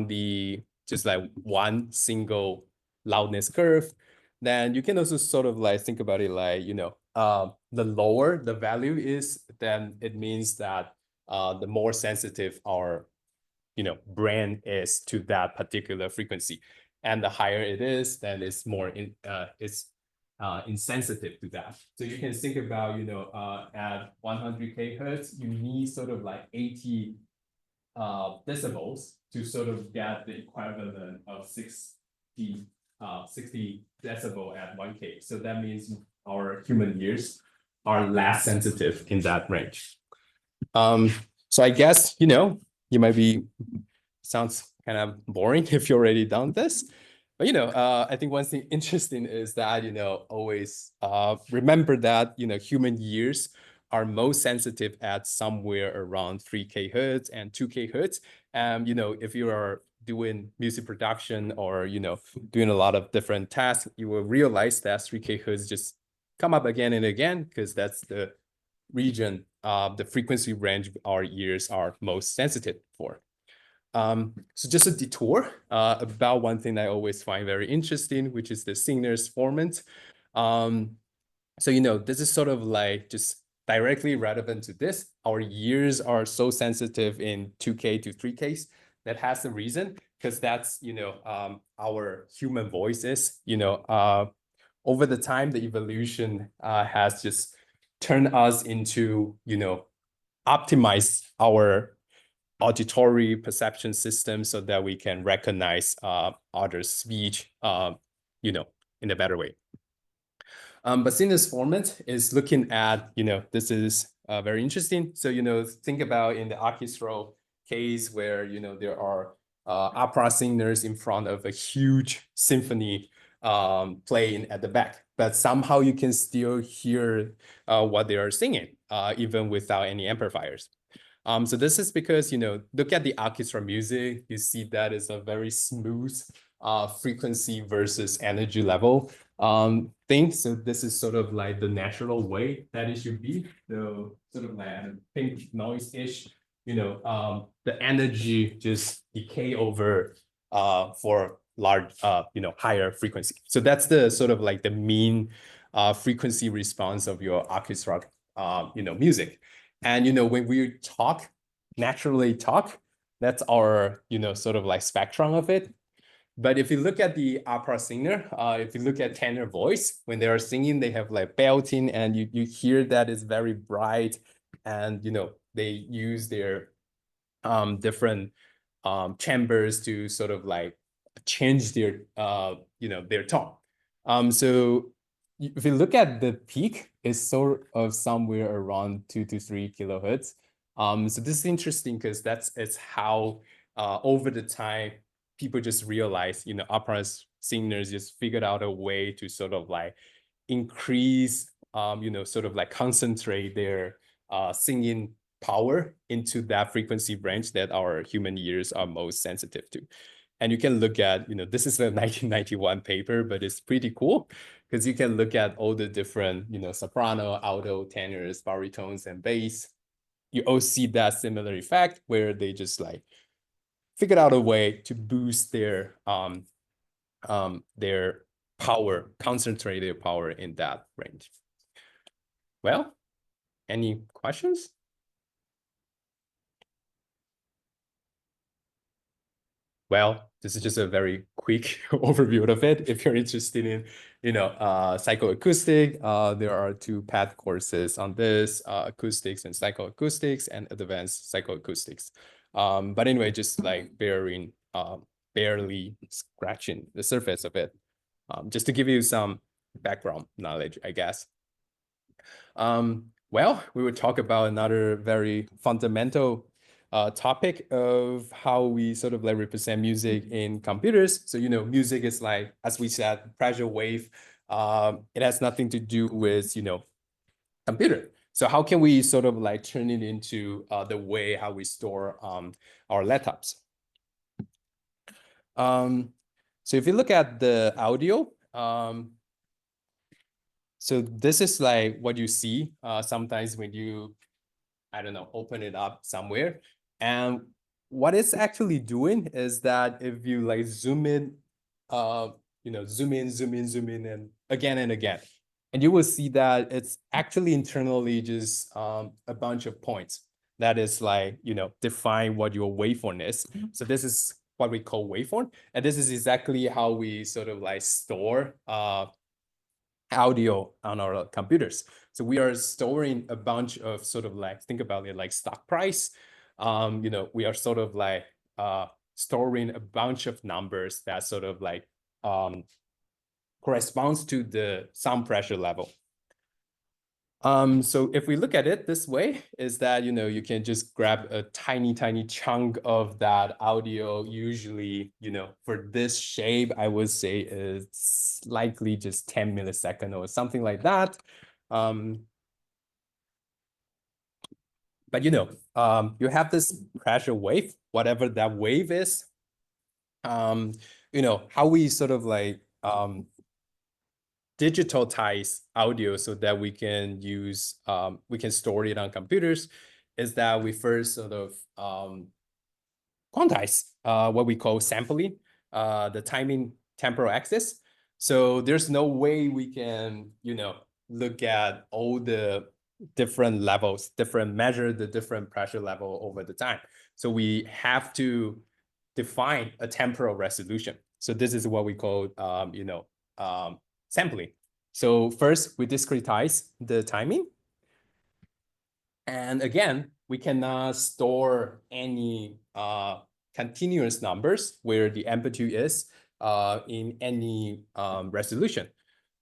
the just like one single loudness curve, then you can also sort of like think about it like, the lower the value is, then it means that the more sensitive our, brain is to that particular frequency. And the higher it is, then it's more insensitive to that. So you can think about, at 100K hertz, you need sort of like 80 decibels to sort of get the equivalent of 60 decibel at 1K. So that means our human ears are less sensitive in that range. So I guess, you might be, sounds kind of boring if you've already done this. But, I think one thing interesting is that, always remember that, human ears are most sensitive at somewhere around 3K hertz and 2K hertz. You know, if you are doing music production or, you know, doing a lot of different tasks, you will realize that 3K hertz just come up again and again, because that's the region, the frequency range our ears are most sensitive for. So just a detour about one thing I always find very interesting, which is the singer's formant. So, you know, this is sort of like just directly relevant to this. Our ears are so sensitive in 2K to 3Ks. That has a reason, because that's, you know, our human voices, you know, over the time, the evolution has just turned us into, you know, optimize our auditory perception system so that we can recognize other speech, you know, in a better way. But sinus formant is looking at, you know, this is very interesting. So, you know, think about in the orchestral case where, you know, there are opera singers in front of a huge symphony playing at the back, but somehow you can still hear what they are singing, even without any amplifiers. So this is because, you know, look at the orchestra music, you see that is a very smooth frequency versus energy level thing. So this is sort of like the natural way that it should be. So sort of like a pink noise-ish, you know, the energy just decay over for large, you know, higher frequency. So that's the sort of like the mean frequency response of your orchestra, you know, music. And, you know, when we talk, naturally talk, that's our, you know, sort of like spectrum of it. But if you look at the opera singer, if you look at tenor voice, when they are singing, they have like belting, and you hear that it's very bright, and, you know, they use their different chambers to sort of like change their, you know, their tone. So if you look at the peak, it's sort of somewhere around 2 to 3 kilohertz. So this is interesting because it's how over the time people just realize, you know, opera singers just figured out a way to sort of like increase, you know, sort of like concentrate their singing power into that frequency range that our human ears are most sensitive to. And you can look at, you know, this is a 1991 paper, but it's pretty cool because you can look at all the different, you know, soprano, alto, tenors, baritones, and bass. You all see that similar effect where they just like figured out a way to boost their power, concentrate their power in that range. Well, any questions? Well, this is just a very quick overview of it. If you're interested in, you know, psychoacoustic, there are 2 path courses on this, acoustics and psychoacoustics and advanced psychoacoustics. But anyway, just like barely scratching the surface of it, just to give you some background knowledge, I guess. Well, we would talk about another very fundamental topic of how we sort of like represent music in computers. So, you know, music is like, as we said, pressure wave. It has nothing to do with, you know, computer. So how can we sort of like turn it into the way how we store our laptops? So if you look at the audio, so this is like what you see sometimes when you, I don't know, open it up somewhere. And what it's actually doing is that if you like zoom in, you know, zoom in, and again, and you will see that it's actually internally just a bunch of points that is like, you know, define what your waveform is. So this is what we call waveform. And this is exactly how we sort of like store audio on our computers. So we are storing a bunch of sort of like, think about it like stock price. You know, we are sort of like storing a bunch of numbers that sort of like corresponds to the sound pressure level. So if we look at it this way, is that, you know, you can just grab a tiny chunk of that audio. Usually, you know, for this shape, I would say it's likely just 10 milliseconds or something like that. But you have this pressure wave, whatever that wave is. How we sort of like digitize audio so that we can use we can store it on computers is that we first sort of quantize what we call sampling, the timing temporal axis. So there's no way we can look at all the different levels, measure the different pressure level over the time. So we have to define a temporal resolution. So this is what we call sampling. So first we discretize the timing. And again, we cannot store any continuous numbers where the amplitude is in any resolution.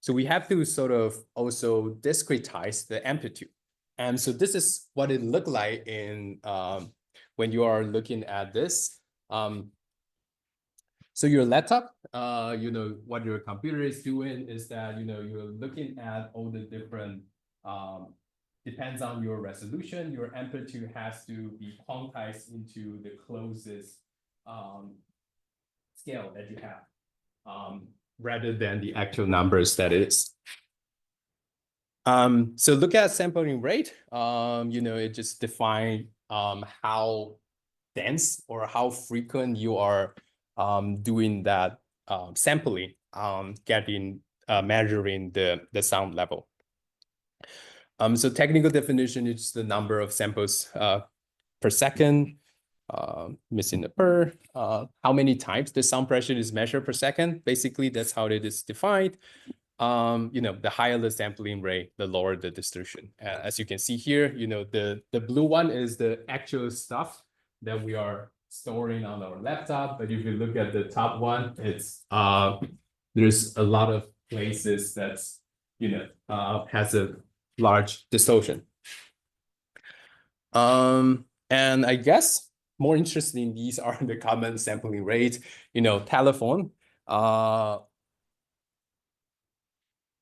So we have to sort of also discretize the amplitude. And so this is what it looked like in when you are looking at this. So your laptop, what your computer is doing is that, you're looking at all the different, depends on your resolution, your amplitude has to be quantized into the closest scale that you have, rather than the actual numbers that is. So look at sampling rate, it just defines how dense or how frequent you are doing that sampling, measuring the sound level. So technical definition is the number of samples per second, missing the per, how many times the sound pressure is measured per second. Basically, that's how it is defined. The higher the sampling rate, the lower the distortion. As you can see here, the blue one is the actual stuff that we are storing on our laptop. But if you look at the top one, it's there's a lot of places that's has a large distortion. And I guess more interesting, these are the common sampling rates. Telephone.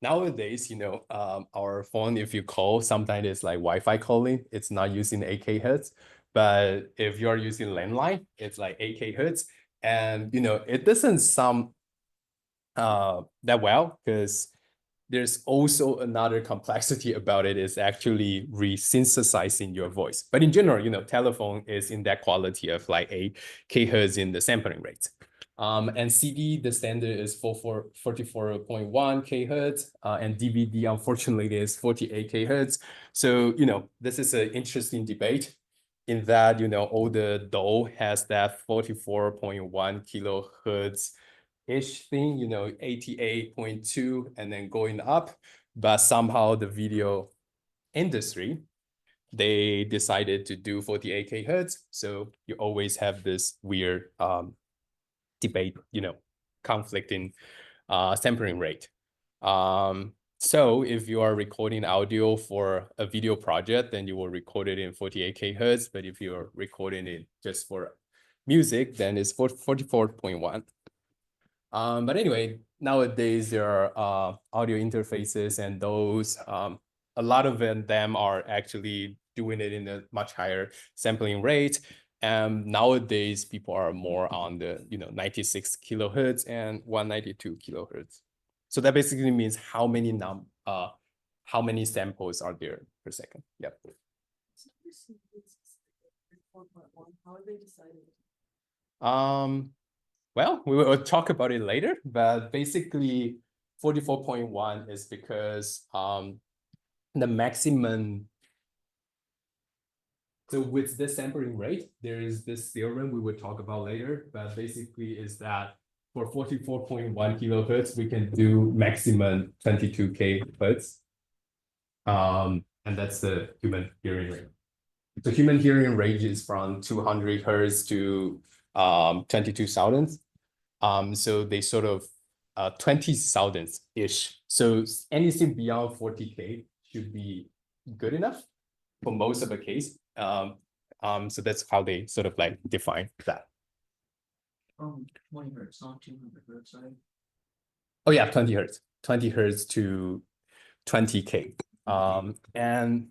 Nowadays, our phone, if you call, sometimes it's like Wi-Fi calling. It's not using 8K hertz. But if you're using landline, it's like 8K hertz. And, it doesn't sound that well because there's also another complexity about it is actually resynthesizing your voice. But in general, telephone is in that quality of like 8K hertz in the sampling rate. And CD, the standard is 44.1 K hertz, and DVD, unfortunately, is 48K hertz. So, this is an interesting debate in that, all the DAW has that 44.1 kilohertz ish thing, 88.2 and then going up. But somehow the video industry, they decided to do 48K hertz. So you always have this weird debate, conflicting sampling rate. So if you are recording audio for a video project, then you will record it in 48K hertz. But if you're recording it just for music, then it's 44.1. But anyway, nowadays there are audio interfaces, and those a lot of them are actually doing it in a much higher sampling rate. And nowadays people are more on the 96 kilohertz and 192 kilohertz. So that basically means how many samples are there per second. Yep.
How are they decided?
Well, we will talk about it later, but basically 44.1 is because the maximum. So with this sampling rate, there is this theorem we will talk about later, but basically is that for 44.1 kilohertz, we can do maximum 22K hertz. And that's the human hearing rate. So human hearing ranges from 200 hertz to 22,000. So they sort of 20,000-ish. So anything beyond 40K should be good enough for most of the case. So that's how they sort of like define that.
20 hertz, not 200 hertz, right?
Oh yeah, 20 hertz. 20 hertz to 20K. And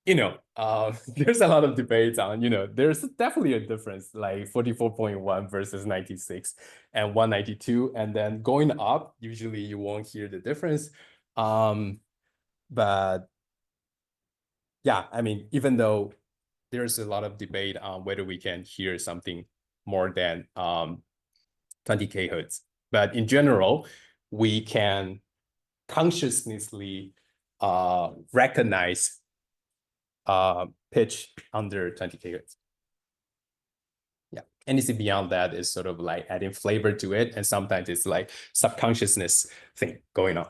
there's a lot of debates on, there's definitely a difference, like 44.1 versus 96 and 192. And then going up, usually you won't hear the difference. But yeah, I mean, even though there's a lot of debate on whether we can hear something more than 20K hertz, but in general, we can consciously recognize pitch under 20K hertz. Yeah, anything beyond that is sort of like adding flavor to it, and sometimes it's like subconsciousness thing going on.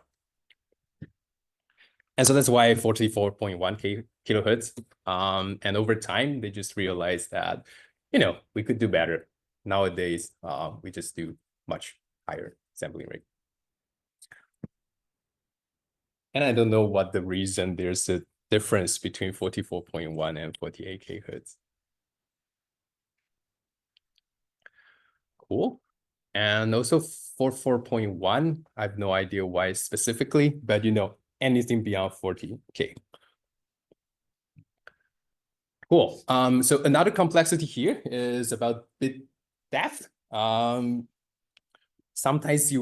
And so that's why 44.1 kilohertz. And over time, they just realized that, we could do better. Nowadays, we just do much higher sampling rate. And I don't know what the reason there's a difference between 44.1 and 48K hertz. Cool. And also for 4.1, I have no idea why specifically, but anything beyond 40K. Cool. So another complexity here is about bit depth. Sometimes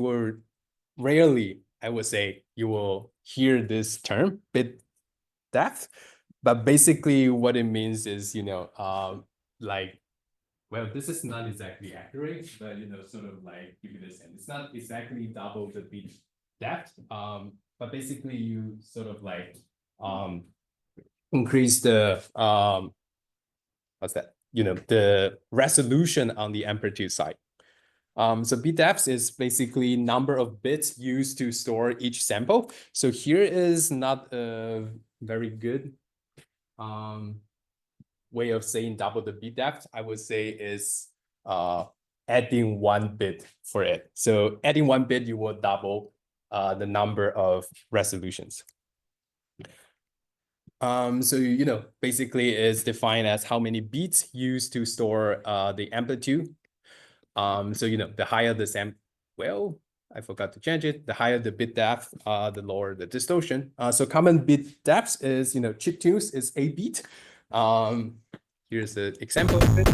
rarely, I would say, you will hear this term, bit depth, but basically what it means is, like, well, this is not exactly accurate, but sort of like give you this, and it's not exactly double the bit depth, but basically you sort of like increase the what's that? The resolution on the amplitude side. So bit depth is basically number of bits used to store each sample. So here is not a very good way of saying double the bit depth. I would say is adding 1 bit for it. So adding 1 bit, you will double the number of resolutions. So basically is defined as how many bits used to store the amplitude. So the higher the well, I forgot to change it. The higher the bit depth, the lower the distortion. So common bit depth is chiptunes is 8 bit. Here's an example of it.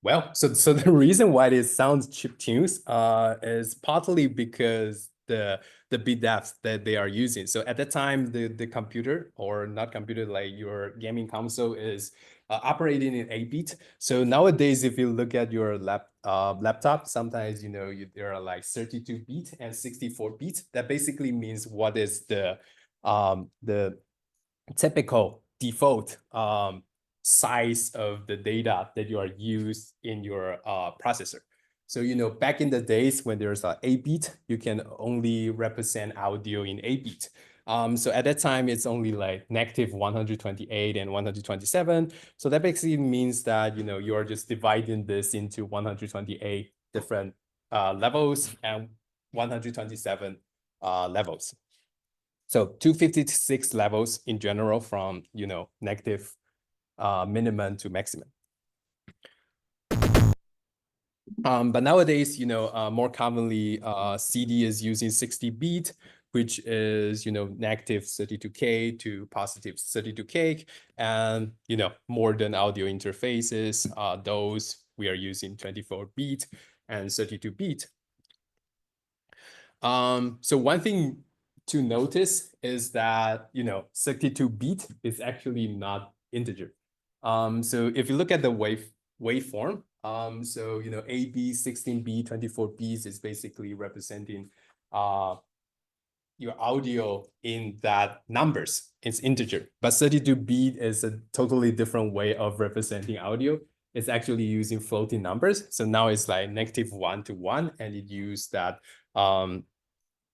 Well, so the reason why it sounds chiptunes is partly because the bit depth that they are using. So at that time, the computer, or not computer, like your gaming console, is operating in 8 bit. So nowadays, if you look at your laptop, sometimes there are like 32 bit and 64 bit. That basically means what is the typical default size of the data that you are used in your processor. So, back in the days when there's a 8 bit, you can only represent audio in 8 bit. So at that time, it's only like negative 128 and 127. So that basically means that, you're just dividing this into 128 different levels and 127 levels. So 256 levels in general from, negative minimum to maximum. But nowadays, more commonly, CD is using 60 bit, which is, negative 32K to positive 32K. And, more than audio interfaces, those we are using 24 bit and 32 bit. So one thing to notice is that, 32 bit is actually not integer. So if you look at the waveform, so AB, 16B, 24B is basically representing your audio in that numbers. It's integer, but 32B is a totally different way of representing audio. It's actually using floating numbers. So now it's like -1 to 1, and it used that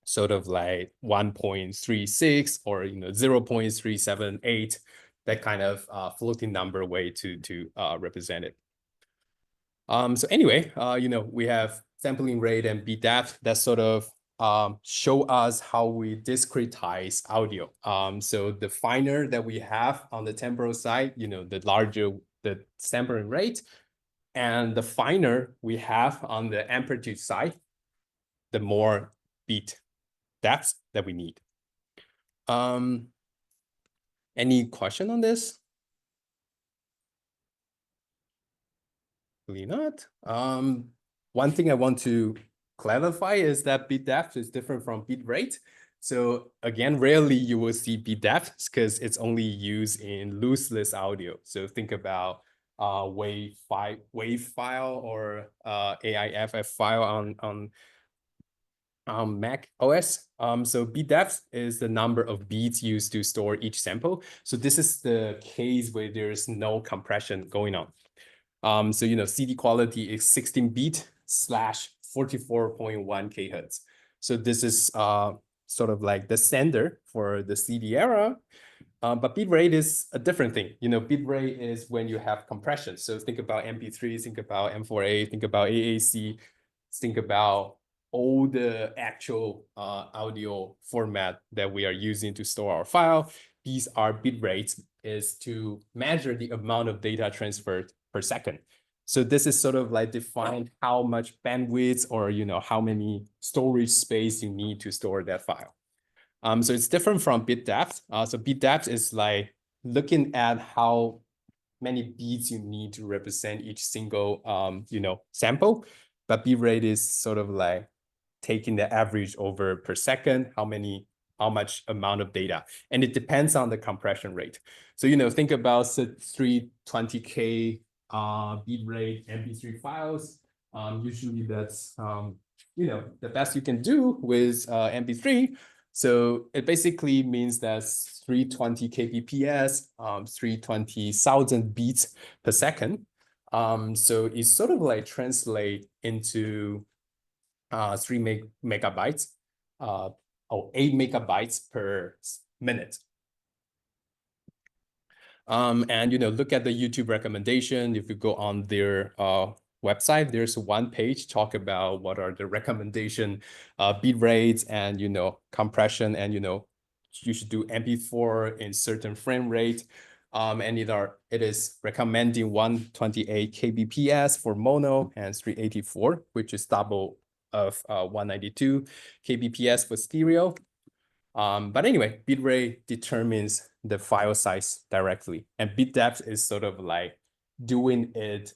sort of like 1.36 or 0.378, that kind of floating number way to represent it. So anyway, we have sampling rate and bit depth. That's sort of show us how we discretize audio. So the finer that we have on the temporal side, the larger the sampling rate, and the finer we have on the amplitude side, the more beat depth that we need. Any question on this? Really not. One thing I want to clarify is that bit depth is different from bit rate. So again, rarely you will see bit depth because it's only used in lossless audio. So think about wave file or AIFF file on Mac OS. So bit depth is the number of beats used to store each sample. So this is the case where there's no compression going on. So CD quality is 16-bit / 44.1 kHz. So this is sort of like the standard for the CD era. But bit rate is a different thing. Bit rate is when you have compression. So think about MP3, think about M4A, think about AAC, think about all the actual audio format that we are using to store our file. These are bit rates, is to measure the amount of data transferred per second. So this is sort of like define how much bandwidth or how many storage space you need to store that file. So it's different from bit depth. So bit depth is like looking at how many beats you need to represent each single sample. But bit rate is sort of like taking the average over per second, how much amount of data. And it depends on the compression rate. So, think about 320K bit rate MP3 files. Usually that's, the best you can do with MP3. So it basically means that's 320 kbps, 320,000 beats per second. So it sort of like translate into 3 megabytes or 8 megabytes per minute. And look at the YouTube recommendation. If you go on their website, there's one page talk about what are the recommendation bit rates and compression, and you should do MP4 in certain frame rate. And it is recommending 128 kbps for mono and 384, which is double of 192 kbps for stereo. But anyway, bitrate determines the file size directly, and bit depth is sort of like doing it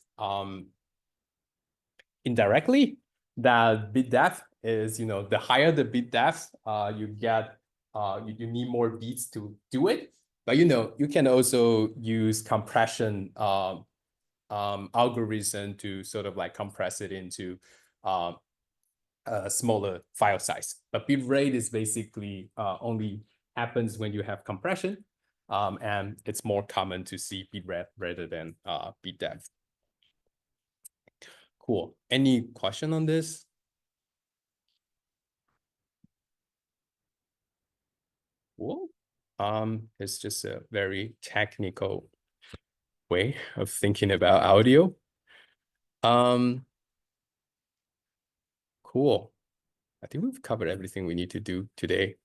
indirectly. That bit depth is, the higher the bit depth, you get, you need more beats to do it. But you can also use compression algorithm to sort of like compress it into a smaller file size. But bit rate is basically only happens when you have compression, and it's more common to see bit rate rather than bit depth. Cool. Any question on this? Cool. It's just a very technical way of thinking about audio. Cool. I think we've covered everything we need to do today.